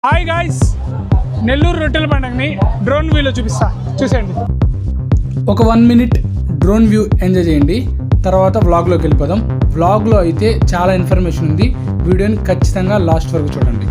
Hi guys, Nellore రొట్టెల పండుగని drone వ్యూలో చూసేయండి. ఒక 1 minute డ్రోన్ వ్యూ ఎంజాయ్ చేయండి. తర్వాత వ్లాగ్లోకి వెళ్ళిపోదాం. వ్లాగ్లో అయితే చాలా ఇన్ఫర్మేషన్ ఉంది. వీడియోని ఖచ్చితంగా లాస్ట్ వరకు చూడండి.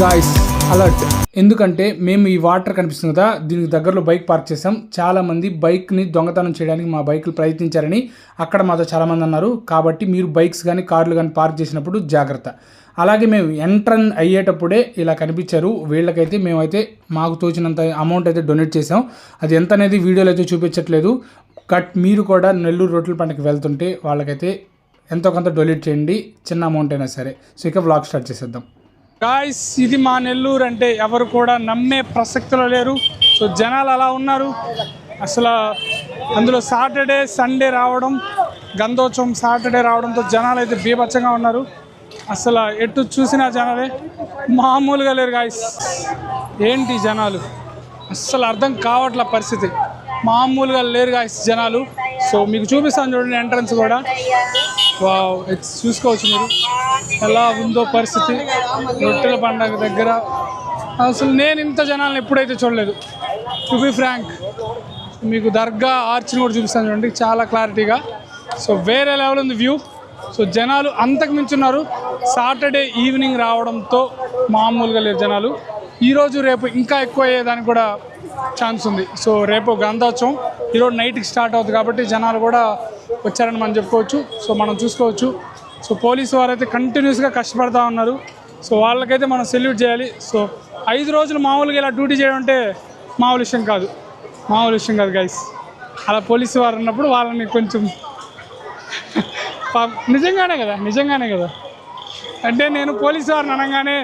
గాయ్స్ అలర్ట్, ఎందుకంటే మేము ఈ వాటర్ కనిపిస్తుంది కదా, దీనికి దగ్గరలో బైక్ పార్క్ చేసాం. చాలామంది బైక్ని దొంగతనం చేయడానికి మా బైకులు ప్రయత్నించారని అక్కడ మాతో చాలామంది అన్నారు. కాబట్టి మీరు బైక్స్ కానీ కార్లు కానీ పార్క్ చేసినప్పుడు జాగ్రత్త. అలాగే మేము ఎంట్రన్ అయ్యేటప్పుడే ఇలా కనిపించారు. వీళ్ళకైతే మేమైతే మాకు తోచినంత అమౌంట్ అయితే డొనేట్ చేసాం. అది ఎంత అనేది వీడియోలో అయితే చూపించట్లేదు. మీరు కూడా నెల్లూరు రొట్టెల పండుగకి వెళ్తుంటే వాళ్ళకైతే ఎంతో కొంత డొనేట్ చేయండి, చిన్న అమౌంట్ అయినా సరే. సో ఇక వ్లాగ్ స్టార్ట్ చేసేద్దాం. గాయ్స్, ఇది మా నెల్లూరు అంటే ఎవరు కూడా నమ్మే ప్రసక్తిలో లేరు. సో జనాలు అలా ఉన్నారు. అసలు అందులో సాటర్డే సండే రావడం, గంధోత్సవం సాటర్డే రావడంతో జనాలు అయితే బీభత్సంగా ఉన్నారు. అసలు ఎటు చూసినా జనాలే, మామూలుగా లేరు గాయ్స్. ఏంటి జనాలు, అస్సలు అర్థం కావట్ల పరిస్థితి. మామూలుగా లేరు గాయ్స్ జనాలు. సో మీకు చూపిస్తాను చూడండి, ఎంట్రన్స్ కూడా వావ్, చూసుకోవచ్చు మీరు ఎలా ఉందో పరిస్థితి. రొట్టెల పండుగ దగ్గర అసలు నేను ఇంత జనాలను ఎప్పుడైతే చూడలేదు. టు బి ఫ్రాంక్, మీకు దర్గా ఆర్చ్ని కూడా చూపిస్తాను చూడండి చాలా క్లారిటీగా. సో వేరే లెవెల్ ఉంది వ్యూ. సో జనాలు అంతకు మించున్నారు. సాటర్డే ఈవినింగ్ రావడంతో మామూలుగా లేరు జనాలు. ఈరోజు రేపు ఇంకా ఎక్కువ అయ్యేదానికి కూడా ఛాన్స్ ఉంది. సో రేపు గంధోత్సవం, ఈరోజు నైట్కి స్టార్ట్ అవుతుంది కాబట్టి జనాలు కూడా వచ్చారని మనం చెప్పుకోవచ్చు. సో మనం చూసుకోవచ్చు. సో పోలీసు వారు అయితే కంటిన్యూస్గా కష్టపడుతూ ఉన్నారు. సో వాళ్ళకైతే మనం సెల్యూట్ చేయాలి. సో 5 రోజులు మామూలుగా ఇలా డ్యూటీ చేయడం అంటే మామూలు విషయం కాదు గైస్. అలా పోలీసు వారు ఉన్నప్పుడు వాళ్ళని కొంచెం నిజంగానే కదా. అంటే నేను పోలీసు వారిని అనగానే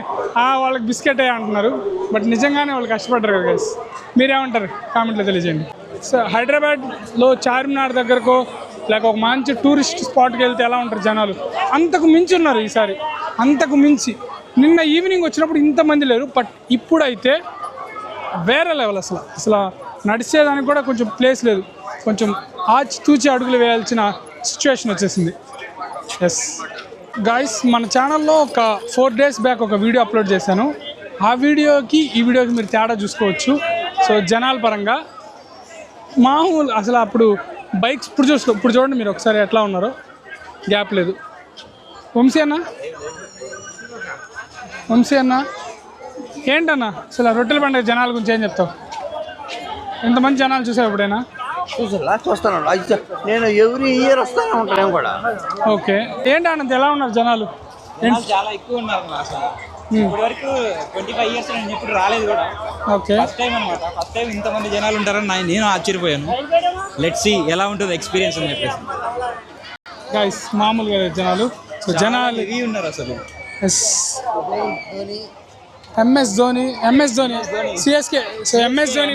వాళ్ళకి బిస్కెట్ అంటున్నారు, బట్ నిజంగానే వాళ్ళు కష్టపడ్డారు కదా గైస్. మీరేమంటారు కామెంట్లో తెలియజేయండి. సో హైదరాబాద్లో చార్మినార్ దగ్గరకో లేక ఒక మంచి టూరిస్ట్ స్పాట్కి వెళ్తే ఎలా ఉంటారు జనాలు, అంతకు మించి ఉన్నారు ఈసారి. అంతకు మించి నిన్న ఈవినింగ్ వచ్చినప్పుడు ఇంతమంది లేరు, బట్ ఇప్పుడైతే వేరే లెవెల్. అసలు నడిచేదానికి కూడా కొంచెం ప్లేస్ లేదు. కొంచెం ఆచితూచి అడుగులు వేయాల్సిన సిచ్యువేషన్ వచ్చేసింది. ఎస్ గాయ్స్, మన ఛానల్లో ఒక 4 days బ్యాక్ ఒక వీడియో అప్లోడ్ చేశాను. ఆ వీడియోకి ఈ వీడియోకి మీరు తేడా చూసుకోవచ్చు. సో జనాల పరంగా మామూలు అసలు అప్పుడు బైక్స్ ఇప్పుడు చూడండి మీరు ఒకసారి ఎట్లా ఉన్నారో, గ్యాప్ లేదు. వంశీ అన్న ఏంటన్నా అసలు రొట్టెల పండుగ జనాల గురించి ఏం చెప్తావు? ఎంతమంది జనాలు చూసావు ఎప్పుడైనా? లాస్ట్ వస్తాను నేను, ఎవ్రీ ఇయర్ వస్తానే ఉంటాను కూడా. ఓకే, ఏంటి అన్నది ఎలా ఉన్నారు జనాలు? చాలా ఎక్కువ ఉన్నారు అసలు. ఇప్పటి వరకు 25 years నేను ఎప్పుడు రాలేదు కూడా. ఓకే, ఫస్ట్ టైం అనమాట. ఫస్ట్ టైం ఇంతమంది జనాలు ఉంటారని నేను ఆశ్చర్యపోయాను. లెట్స్ సీ ఎలా ఉంటుంది ఎక్స్పీరియన్స్ అని చెప్పేసి. గైస్ మామూలుగా జనాలు. సో జనాలు హెవీ ఉన్నారు అసలు. MS Dhoni CSK. So MS Dhoni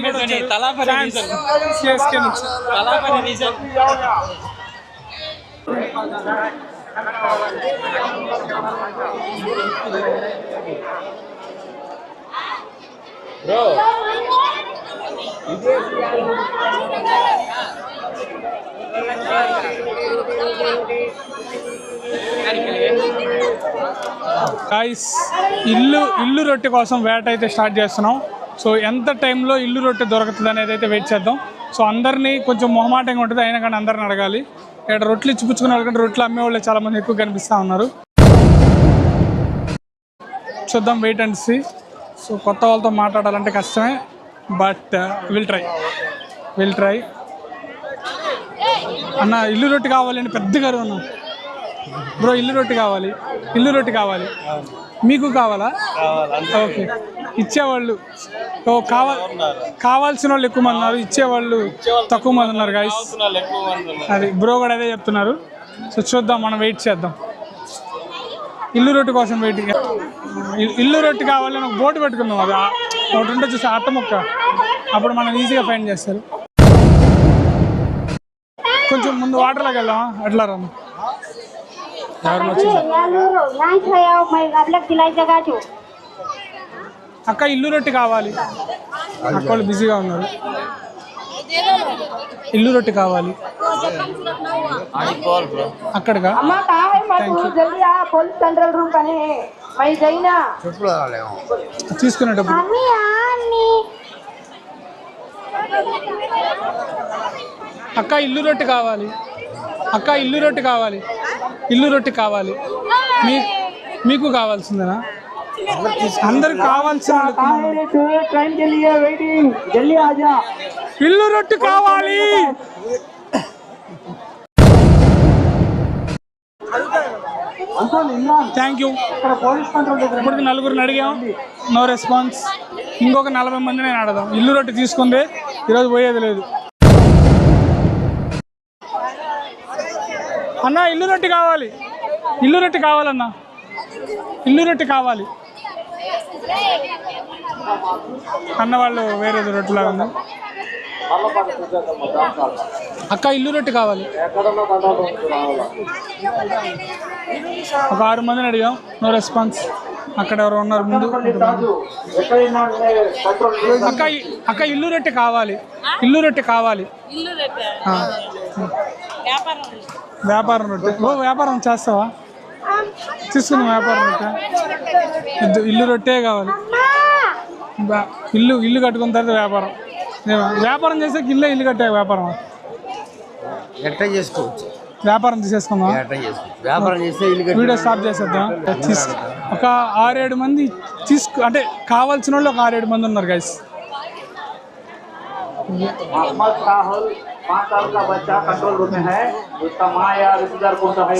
CSK నుంచి గాయ్స్, ఇల్లు రొట్టె కోసం వేట అయితే స్టార్ట్ చేస్తున్నాం. సో ఎంత టైంలో ఇల్లు రొట్టె దొరుకుతుంది అనేది అయితే వెయిట్ చేద్దాం. సో అందరినీ కొంచెం మొహమాటంగా ఉంటుంది, అయినా కానీ అందరిని అడగాలి. ఇక్కడ రొట్టెలు ఇచ్చిపుచ్చుకునే వాళ్ళకంటే రొట్టెలు అమ్మేవాళ్ళు చాలామంది ఎక్కువ కనిపిస్తూ ఉన్నారు. చూద్దాం, వెయిట్ అండ్ సీ. సో కొత్త వాళ్ళతో మాట్లాడాలంటే కష్టమే, బట్ విల్ ట్రై. అన్న ఇల్లు రొట్టె కావాలండి, పెద్దగా అన్న బ్రో. ఇల్లు రొట్టె కావాలి. మీకు కావాలా? ఓకే. ఇచ్చేవాళ్ళు కావాల్సిన వాళ్ళు ఎక్కువ మంది ఉన్నారు, ఇచ్చేవాళ్ళు తక్కువ మంది ఉన్నారు గైస్. అది బ్రో కూడా అదే చెప్తున్నారు. సో చూద్దాం, మనం వెయిట్ చేద్దాం. ఇల్లు రొట్టె కోసం వెయిటింగ్. ఇల్లు రొట్టె కావాలని ఒక బోటు పెట్టుకుందాం. అది ఒకటి ఉంటే చూసి అట్ట మొక్క, అప్పుడు మనం ఈజీగా ఫైండ్ చేస్తారు. కొంచెం ముందు వాటర్లోకి వెళ్దామా? అట్లా రమ్మ. అక్క ఇల్లు రొట్టె కావాలి. అక్క వాళ్ళు బిజీగా ఉన్నారు. ఇల్లు రొట్టె కావాలి అక్కడగా. తీసుకునేటప్పుడు అక్క ఇల్లు రొట్టె కావాలి. మీకు కావాల్సిందేనా? అందరు కావాల్సిన ఇల్లు రొట్టె కావాలి. Thank you. ఇప్పటికి 4 అడిగాం, నో రెస్పాన్స్. ఇంకొక 40 మంది నేను అడదాం. ఇల్లు రొట్టె తీసుకుందే, ఈరోజు పోయేది లేదు. అన్న ఇల్లు రొట్టె కావాలన్నా. ఇల్లు రొట్టె కావాలి అన్న వాళ్ళు వేరే రొట్టెలాగా ఉంది. అక్క ఇల్లు రొట్టె కావాలి. ఒక 6 మందిని అడిగాం, నో రెస్పాన్స్. అక్కడ ఎవరు ఉన్నారు ముందు. అక్క ఇల్లు రొట్టె కావాలి. వ్యాపారం రొట్టె. వ్యాపారం చేస్తావా? తీసుకుని వ్యాపారం రొట్టె. ఇల్లు రొట్టె కావాలి. ఇల్లు కట్టుకున్న తర్వాత వ్యాపారం చేసే ఇల్లు కట్టే వ్యాపారం చేసుకోవచ్చు. వ్యాపారం తీసేసుకుందాం. వీడియో స్టాప్ చేసేద్దాం. ఒక 6-7 మంది అంటే కావాల్సిన వాళ్ళు ఒక 6-7 మంది ఉన్నారు గైస్.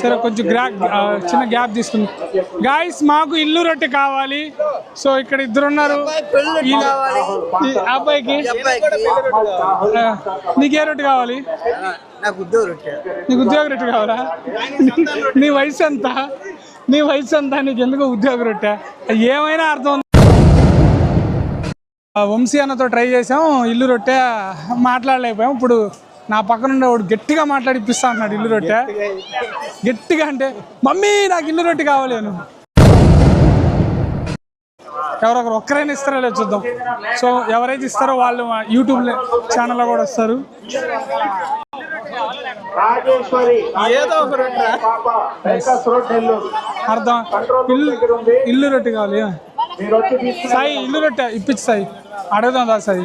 సరే కొంచెం చిన్న గ్యాప్ తీసుకుంది గాయస్. మాకు ఇల్లు రొట్టె కావాలి. సో ఇక్కడ 2 ఉన్నారు. అబ్బాయికి నీకే రొట్టె కావాలి? నీకు ఉద్యోగ రొట్టె కావాలా? నీ వయసు ఎంత? నీకు ఎందుకు ఉద్యోగ రొట్టె? ఏమైనా అర్థం. వంశీ అన్నతో ట్రై చేసాం, ఇల్లు రొట్టె మాట్లాడలేకపోయాం. ఇప్పుడు నా పక్కన ఉండేవాడు గట్టిగా మాట్లాడిపిస్తా అన్నాడు. ఇల్లు రొట్టె గట్టిగా అంటే, మమ్మీ నాకు ఇల్లు రొట్టె కావాలి అని. ఎవరొకరు ఒక్కరైనా ఇస్తారో లేదు చూద్దాం. సో ఎవరైతే ఇస్తారో వాళ్ళు యూట్యూబ్ ఛానల్లో కూడా వస్తారు. అర్థం. ఇల్లు రొట్టె కావాలి. సాయి ఇల్లు రొట్టె ఇప్పించి సాయి అడుగుదాం దా సాయి.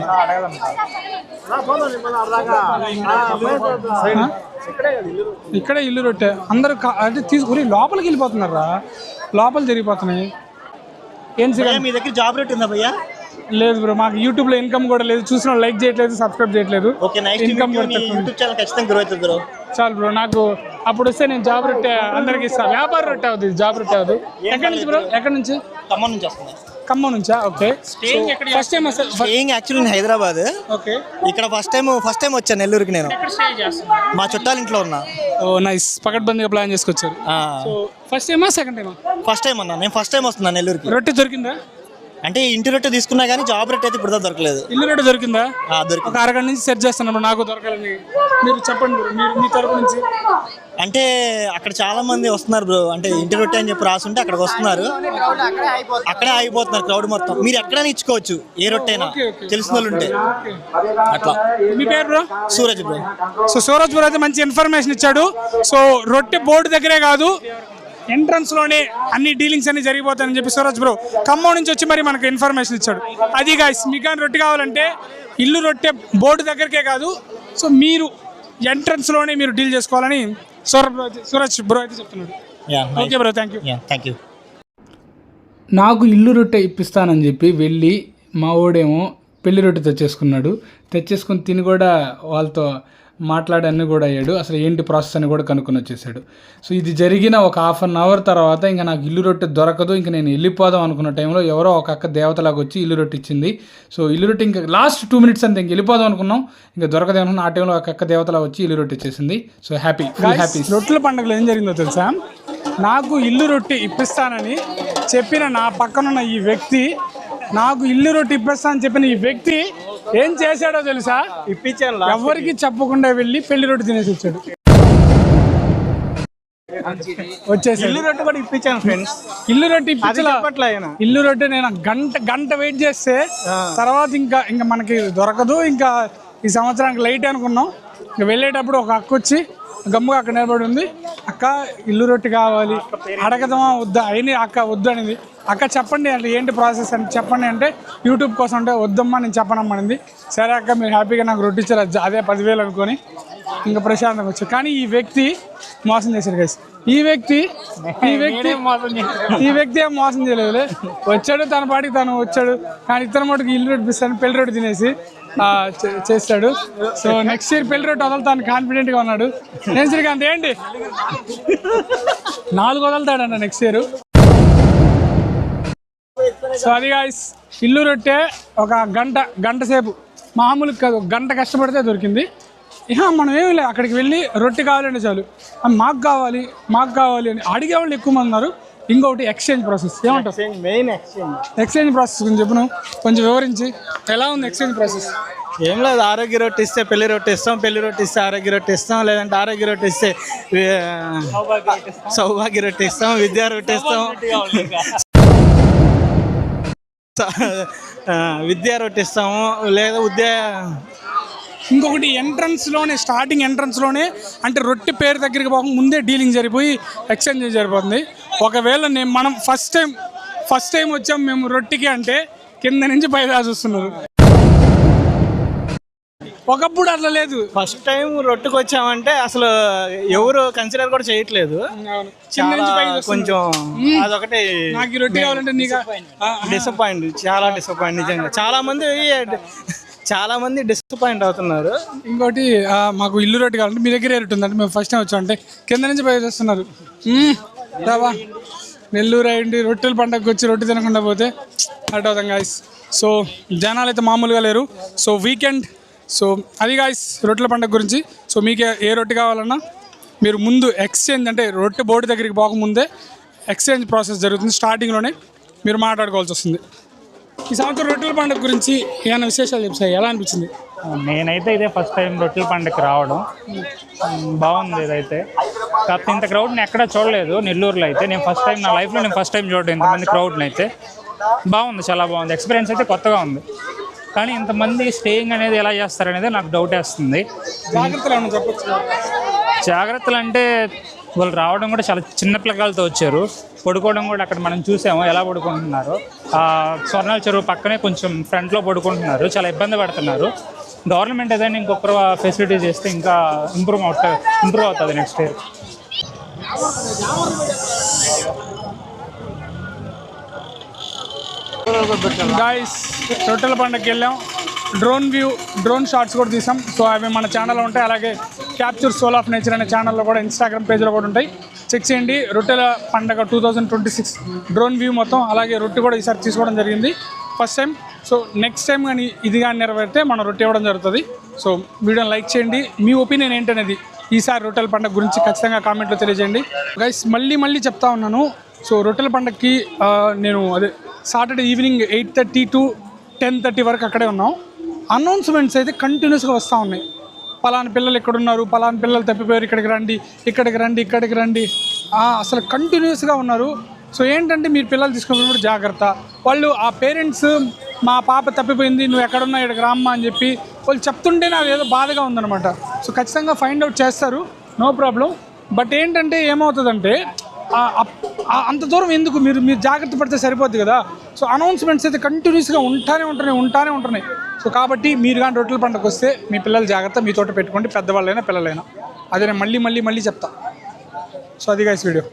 ఇక్కడే ఇల్లు రొట్టె. అందరూ అంటే తీసుకుని లోపలికి వెళ్ళిపోతున్నారా? లోపల జరిగిపోతున్నాయి. ఏం మీ దగ్గర జాబ్ రేట్ ఉందా భయ్యా? లేదు బ్రో, మాకు యూట్యూబ్ లో ఇన్కమ్ కూడా లేదు. చూసిన లైక్ చేయట్లేదు, సబ్స్క్రైబ్ చేయట్లేదు. ఇన్కమ్ చాలు బ్రో. నాకు అప్పుడు వస్తే నేను జాబ్ రొట్టె అందరికి ఇస్తాను. వ్యాపార రొట్టె అవుతుంది, జాబ్ రొట్టె అవుతుంది. ఎక్కడి నుంచి బ్రో? ఎక్కడి నుంచి? ఖమ్మం నుంచి వస్తుంది. ఖమ్మం నుంచా? Okay. First time staying actually నేను హైదరాబాద్. ఓకే. ఇక్కడ ఫస్ట్ టైం వచ్చాను నెల్లూరుకి. నేను మా చుట్టాల ఇంట్లో ఉన్నా. ఓ నైస్. పకడ్బందీగా ప్లాన్ చేసుకొచ్చారు. సో ఫస్ట్ టైమా సెకండ్ టైమా? ఫస్ట్ టైం అన్నా. నేను ఫస్ట్ టైం వస్తున్నా నెల్లూరుకి. రొట్టె దొరికిందా? అంటే ఇంటి రొట్టె తీసుకున్నా కానీ జాబ్ రొట్టె అయితే ఇప్పుడు దొరకలేదు. ఇల్లు రొట్టె దొరికిందా? దొరికింది. ఒక అరగంట నుంచి సెర్చ్ చేస్తున్నాను, నాకు దొరకాలని. మీరు చెప్పండి మీరు మీ తరపు నుంచి. అంటే అక్కడ చాలా మంది వస్తున్నారు బ్రో. అంటే ఇంటి రొట్టె అని చెప్పి రాసుంటే అక్కడికి వస్తున్నారు, అక్కడే ఆగిపోతున్నారు క్రౌడ్ మొత్తం. మీరు ఎక్కడైనా ఇచ్చుకోవచ్చు, ఏ రొట్టె అయినా తెలిసిన వాళ్ళు ఉంటే. అట్లా. మీ పేరు bro? Suraj bro. So Suraj bro అయితే మంచి ఇన్ఫర్మేషన్ ఇచ్చాడు. సో రొట్టె బోర్డు దగ్గరే కాదు, ఎంట్రన్స్ లోనే అన్ని డీలింగ్స్ అన్ని జరిగిపోతాయని చెప్పి సూరజ్ బ్రో ఖమ్మం నుంచి వచ్చి మరి మనకు ఇన్ఫర్మేషన్ ఇచ్చాడు. అది గాయ్స్, మీకు కానీ రొట్టె కావాలంటే ఇల్లు రొట్టె బోర్డు దగ్గరికే కాదు, సో మీరు ఎంట్రన్స్ లోనే మీరు డీల్ చేసుకోవాలని సూరజ్ బ్రో అయితే చెప్తున్నాడు. Okay bro, thank you. నాకు ఇల్లు రొట్టె ఇప్పిస్తానని చెప్పి వెళ్ళి మా ఓడేమో పెళ్లి రొట్టె తెచ్చేసుకొని తిని కూడా వాళ్ళతో మాట్లాడి అన్నీ కూడా అయ్యాడు. అసలు ఏంటి ప్రాసెస్ అని కూడా కనుక్కొని వచ్చేసాడు. సో ఇది జరిగిన ఒక 1/2 అవర్ తర్వాత ఇంకా నాకు ఇల్లు రొట్టె దొరకదు, ఇంకా నేను వెళ్ళిపోదాం అనుకున్న టైంలో ఎవరో ఒక అక్క దేవతలాగా వచ్చి ఇల్లు రొట్టె ఇచ్చింది. సో ఇల్లు రొట్టె ఇంకా లాస్ట్ 2 మినిట్స్ అంతే, ఇంక వెళ్ళిపోదాం అనుకున్నాం, ఇంకా దొరకదేమన్నా. ఆ టైంలో ఒక అక్క దేవతలా వచ్చి ఇల్లు రొట్టె ఇచ్చేసింది. So happy. రొట్టెల పండుగలో ఏం జరిగిందో తెలుసా? నాకు ఇల్లు రొట్టె ఇప్పిస్తానని చెప్పిన నా పక్కనున్న ఈ వ్యక్తి, నాకు ఇల్లు రొట్టె ఇప్పిస్తానని చెప్పిన ఈ వ్యక్తి ఏం చేశాడో తెలుసా? ఇప్పించాను. ఎవరికి చెప్పకుండా వెళ్ళి పెళ్లి రొట్టె తినేసి వచ్చాడు. వచ్చేసి ఇల్లు రొట్టె కూడా ఇప్పించాను ఫ్రెండ్స్. ఇల్లు రొట్టె ఇల్లు రొట్టె నేను గంట వెయిట్ చేస్తే తర్వాత ఇంకా మనకి దొరకదు, ఇంకా ఈ సంవత్సరానికి లైట్ అనుకున్నాం. ఇంకా వెళ్ళేటప్పుడు ఒక అక్క వచ్చి గమ్ముగా అక్కడ నిలబడి ఉంది. అక్క ఇల్లు రొట్టె కావాలి, అడగదామా వద్దా? అయినా అక్క వద్దు అనేది. అక్క చెప్పండి అంటే ఏంటి ప్రాసెస్ అని చెప్పండి అంటే యూట్యూబ్ కోసం అంటే వద్దమ్మా నేను చెప్పనమ్మనింది. సరే అక్క మీరు హ్యాపీగా నాకు రొట్టె ఇచ్చారు, అదే 10,000 అనుకొని ఇంకా ప్రశాంతంగా వచ్చారు. కానీ ఈ వ్యక్తి మోసం చేశారు గైస్. ఈ వ్యక్తి ఏం మోసం చేయలేదు. వచ్చాడు తన పాటికి తను వచ్చాడు, కానీ ఇతను మటుకు ఇల్లు రొట్టె ఇస్తాను పెళ్లి రొట్టె తినేసి చేస్తాడు. సో నెక్స్ట్ ఇయర్ పెళ్లి రొట్టె వదులుతాను కాన్ఫిడెంట్గా ఉన్నాడు. నేను శ్రీకాంత్ ఏంటి 4 వదులుతాడన్న నెక్స్ట్ ఇయర్. సో అది గాయ్స్, ఇల్లు రొట్టె ఒక గంట సేపు మామూలు కాదు, గంట కష్టపడితే దొరికింది. ఇక మనం ఏమి లేదు, అక్కడికి వెళ్ళి రొట్టె కావాలంటే చాలు మాకు కావాలి అని అడిగేవాళ్ళు ఎక్కువ మంది ఉన్నారు. ఇంకొకటి ఎక్స్చేంజ్ ప్రాసెస్ ఏమంటారు? మెయిన్ ఎక్స్చేంజ్ ప్రాసెస్ గురించి చెప్పు, కొంచెం వివరించి. ఎలా ఉంది ఎక్స్చేంజ్ ప్రాసెస్? ఏం లేదు, ఆరోగ్య రొట్టె ఇస్తే పెళ్లి రొట్టె ఇస్తాం, పెళ్లి రొట్టె ఇస్తే ఆరోగ్య రొట్టె ఇస్తాం, లేదంటే ఆరోగ్య రొట్టె ఇస్తే సౌభాగ్య రొట్టె ఇస్తాం, విద్యా రొట్టె ఇస్తాం, విద్యా రొట్టె ఇస్తాము, లేదా ఇంకొకటి స్టార్టింగ్ ఎంట్రన్స్లోనే అంటే రొట్టె పేరు దగ్గరికి పోక ముందే డీలింగ్ జరిగిపోయి ఎక్స్చేంజ్ జరిగిపోతుంది. ఒకవేళ మనం ఫస్ట్ టైం వచ్చాం మేము రొట్టెకి అంటే కింద నుంచి పై దాకా చూస్తున్నారు. ఒకప్పుడు అట్లా లేదు. ఫస్ట్ టైం రొట్టెకి వచ్చామంటే అసలు ఎవరు కన్సిడర్ కూడా చేయట్లేదు. కొంచెం అదొకటి నాకు ఈ రొట్టె కావాలంటే డిసప్పాయింట్, చాలా డిసప్పాయింట్. నిజంగా చాలా మంది డిసప్పాయింట్ అవుతున్నారు. ఇంకోటి మాకు ఇల్లు రొట్టె కావాలంటే మీ దగ్గర రొట్టె ఉందంటే మేము ఫస్ట్ టైం వచ్చామంటే కింద నుంచి పై చేస్తున్నారు. రావా నెల్లూరు అయ్యండి రొట్టెల పండగకి వచ్చి రొట్టె తినకుండా పోతే అట్ అవుతాం గాయస్. సో జనాలు అయితే మామూలుగా లేరు. సో వీకెండ్, సో అది గాయస్ రొట్టెల పండుగ గురించి. సో మీకు ఏ రొట్టె కావాలన్నా మీరు ముందు ఎక్స్చేంజ్ అంటే రొట్టె బోర్డు దగ్గరికి పోకముందే ఎక్స్చేంజ్ ప్రాసెస్ జరుగుతుంది. స్టార్టింగ్లోనే మీరు మాట్లాడుకోవాల్సి వస్తుంది. ఈ సంవత్సరం రొట్టెల పండుగ గురించి ఏమైనా విశేషాలు చెప్తాయి? ఎలా అనిపించింది? నేనైతే ఇదే ఫస్ట్ టైం రొట్టెల పండుగకి రావడం. బాగుంది ఇదైతే. కాకపోతే ఇంత క్రౌడ్ని ఎక్కడా చూడలేదు నెల్లూరులో అయితే. నా లైఫ్లో నేను ఫస్ట్ టైం చూడడం ఇంతమంది క్రౌడ్ని అయితే. బాగుంది, చాలా బాగుంది. ఎక్స్పీరియన్స్ అయితే కొత్తగా ఉంది. కానీ ఇంతమంది స్టేయింగ్ అనేది ఎలా చేస్తారనేది నాకు డౌట్ వేస్తుంది. జాగ్రత్తలు అంటే వాళ్ళు రావడం కూడా చాలా చిన్న పిల్లకాయలతో వచ్చారు. పడుకోవడం కూడా అక్కడ మనం చూసాము ఎలా పడుకుంటున్నారు. స్వర్ణాల చెరువు పక్కనే కొంచెం ఫ్రంట్లో పడుకుంటున్నారు, చాలా ఇబ్బంది పడుతున్నారు. గవర్నమెంట్ ఏదైనా ఇంకొక ఫెసిలిటీ చేస్తే ఇంకా ఇంప్రూవ్ అవుతుంది నెక్స్ట్ ఇయర్. గాయస్ రొట్టెల పండుగకి వెళ్ళాం, డ్రోన్ షాట్స్ కూడా తీసాం. సో అవి మన ఛానల్లో ఉంటాయి. అలాగే క్యాప్చర్ సోల్ ఆఫ్ నేచర్ అనే ఛానల్లో కూడా ఇన్స్టాగ్రామ్ పేజ్లో కూడా ఉంటాయి, చెక్ చేయండి. రొట్టెల పండుగ 2026 డ్రోన్ వ్యూ మొత్తం. అలాగే రొట్టె కూడా ఈసారి తీసుకోవడం జరిగింది first time. So next time కానీ ఇది కానీ నెరవేరితే మనం రొట్టె ఇవ్వడం జరుగుతుంది. సో వీడియోని లైక్ చేయండి. మీ ఒపీనియన్ ఏంటనేది ఈసారి రొట్టెల పండుగ గురించి ఖచ్చితంగా కామెంట్లో తెలియజేయండి. గైస్ మళ్ళీ చెప్తా ఉన్నాను. సో రొట్టెల పండుగకి నేను సాటర్డే ఈవినింగ్ 8:30 to 10:30 వరకు అక్కడే ఉన్నాం. అనౌన్స్మెంట్స్ అయితే కంటిన్యూస్గా వస్తూ ఉన్నాయి. పలానా పిల్లలు ఎక్కడున్నారు, పలానా పిల్లలు తప్పిపోయారు, ఇక్కడికి రండి అసలు కంటిన్యూస్గా ఉన్నారు. సో ఏంటంటే మీరు పిల్లలు తీసుకున్నప్పుడు జాగ్రత్త. వాళ్ళు ఆ పేరెంట్స్ మా పాప తప్పిపోయింది నువ్వు ఎక్కడున్నా ఇక్కడికి రామ్మా అని చెప్పి వాళ్ళు చెప్తుంటే నాకు ఏదో బాధగా ఉందన్నమాట. సో ఖచ్చితంగా ఫైండ్ అవుట్ చేస్తారు, నో ప్రాబ్లం. బట్ ఏంటంటే ఏమవుతుందంటే అంత దూరం ఎందుకు, మీరు జాగ్రత్త పడితే సరిపోద్ది కదా. సో అనౌన్స్మెంట్స్ అయితే కంటిన్యూస్గా ఉంటానే ఉంటున్నాయి. సో కాబట్టి మీరు కానీ రొట్టెల పండుగకు వస్తే మీ పిల్లలు జాగ్రత్త, మీతో పెట్టుకోండి, పెద్దవాళ్ళైనా పిల్లలైనా. అదే నేను మళ్ళీ చెప్తా. సో అది గైస్ వీడియో.